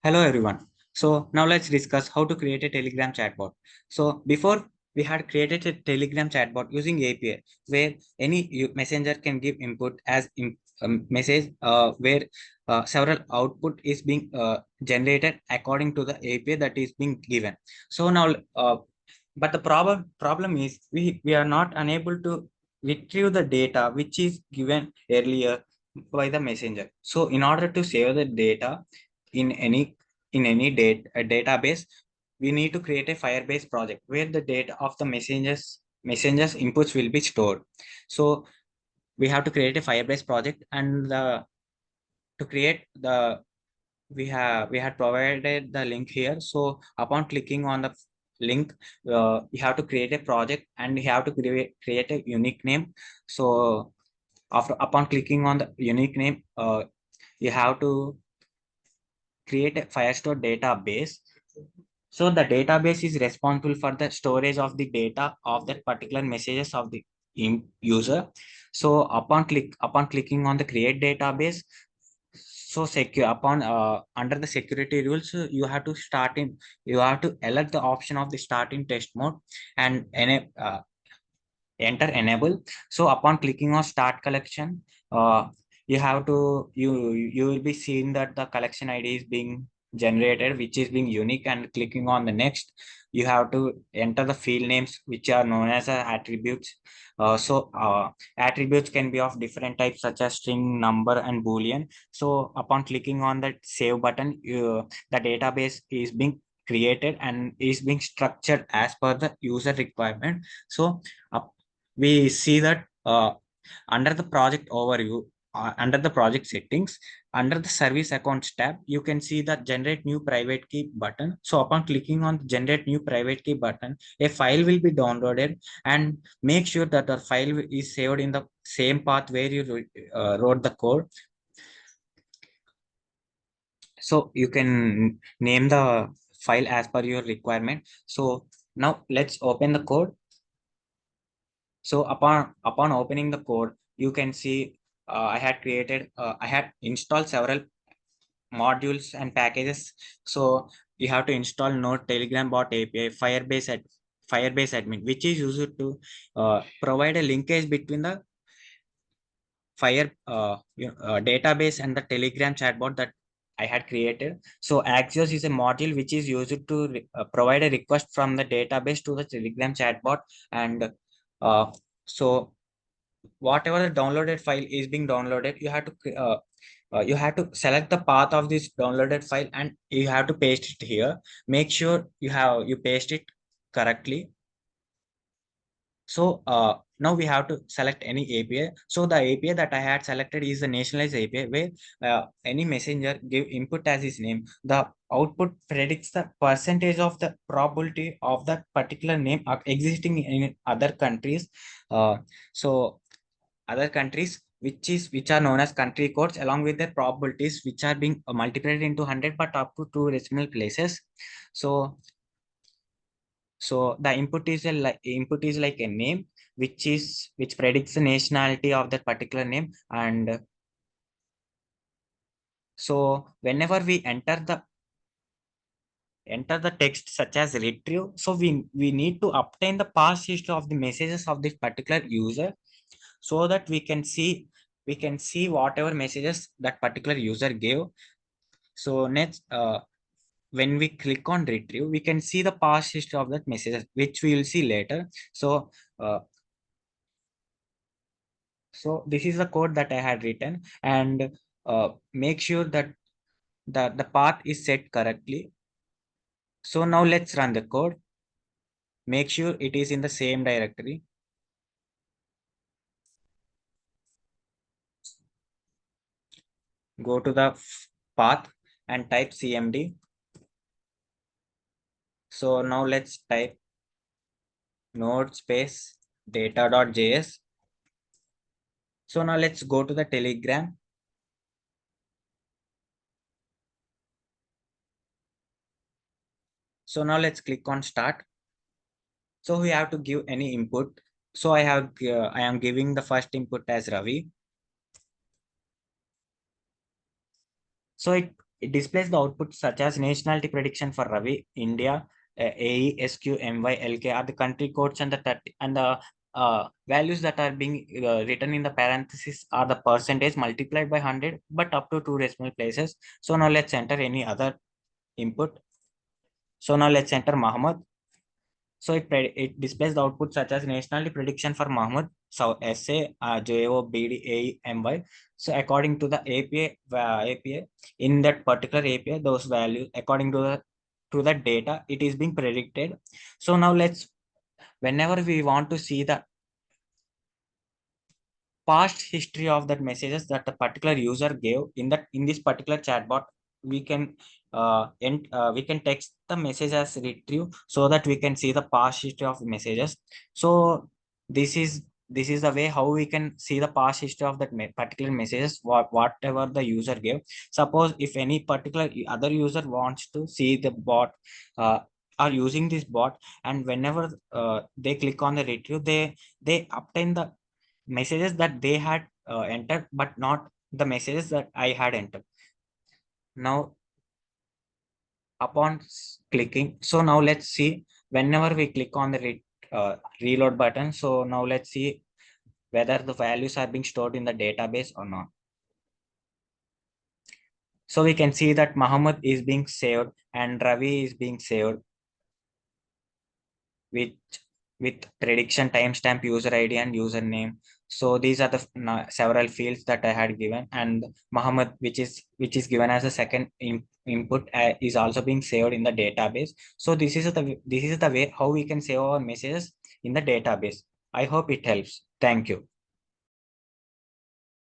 Hello everyone. So now let's discuss how to create a Telegram chatbot. So before we had created a Telegram chatbot using API where any messenger can give input as message where several output is being generated according to the API that is being given. So now, but the problem is we are not unable to retrieve the data which is given earlier by the messenger. So in order to save the data in any database, we need to create a Firebase project where the data of the messengers inputs will be stored. So we have to create a Firebase project, and to create the we had provided the link here. So upon clicking on the link, you have to create a project and you have to create a unique name. So after upon clicking on the unique name, you have to create a Firestore database. So the database is responsible for the storage of the data of that particular messages of the user. So upon clicking on the create database, so secure upon under the security rules, you have to elect the option of the starting test mode and enter enable. So upon clicking on start collection, you have to you will be seeing that the collection ID is being generated, which is being unique, and clicking on the next, you have to enter the field names which are known as attributes. Attributes can be of different types such as string, number, and boolean. So upon clicking on that save button, the database is being created and is being structured as per the user requirement. So we see that under the project overview, under the project settings, under the service accounts tab, you can see the generate new private key button. So upon clicking on the generate new private key button, a file will be downloaded, and make sure that the file is saved in the same path where you wrote the code. So you can name the file as per your requirement. So now let's open the code. So upon opening the code, you can see I had installed several modules and packages. So you have to install Node, Telegram bot API, Firebase admin, which is used to provide a linkage between the database and the Telegram chatbot that I had created. So Axios is a module which is used to provide a request from the database to the Telegram chatbot, and uh, so whatever the downloaded file is being downloaded, you have to select the path of this downloaded file and you have to paste it here. Make sure you paste it correctly. So now we have to select any API. So the API that I had selected is the nationalized API, where any messenger give input as his name. The output predicts the percentage of the probability of that particular name existing in other countries. So other countries which are known as country codes, along with their probabilities, which are being multiplied into 100 but up to two decimal places. So the input is like a name which predicts the nationality of that particular name. And so whenever we enter the text such as retrieve, so we need to obtain the past history of the messages of this particular user, so that we can see whatever messages that particular user gave. So next, when we click on retrieve, we can see the past history of that messages, which we will see later. So so this is the code that I had written, and make sure that the path is set correctly. So now let's run the code. Make sure it is in the same directory. Go to the path and type cmd. So now let's type node space data.js. So now let's go to the Telegram. So now let's click on start. So we have to give any input. So I am giving the first input as Ravi. So It displays the output such as nationality prediction for Ravi, India, AESQMYLK are the country codes, and the values that are being written in the parentheses are the percentage multiplied by 100, but up to two decimal places. So now let's enter any other input. So now let's enter Muhammad. So it displays the output such as nationality prediction for Mahmoud. So JOBDAMY. So according to the API, in that particular API, those values according to the data, it is being predicted. So now whenever we want to see the past history of that messages that the particular user gave in this particular chatbot, we can we can text the message as retrieve so that we can see the past history of messages. So this is the way how we can see the past history of that particular messages, whatever the user gave. Suppose if any particular other user wants to see the bot, are using this bot, and whenever they click on the retrieve, they obtain the messages that they had entered, but not the messages that I had entered. Now, clicking, so now let's see whenever we click on the reload button. So now let's see whether the values are being stored in the database or not. So we can see that Muhammad is being saved and Ravi is being saved with prediction, timestamp, user ID, and username. So these are the several fields that I had given, and Muhammad, which is given as a second input, is also being saved in the database. So this is the way how we can save our messages in the database. I hope it helps. Thank you.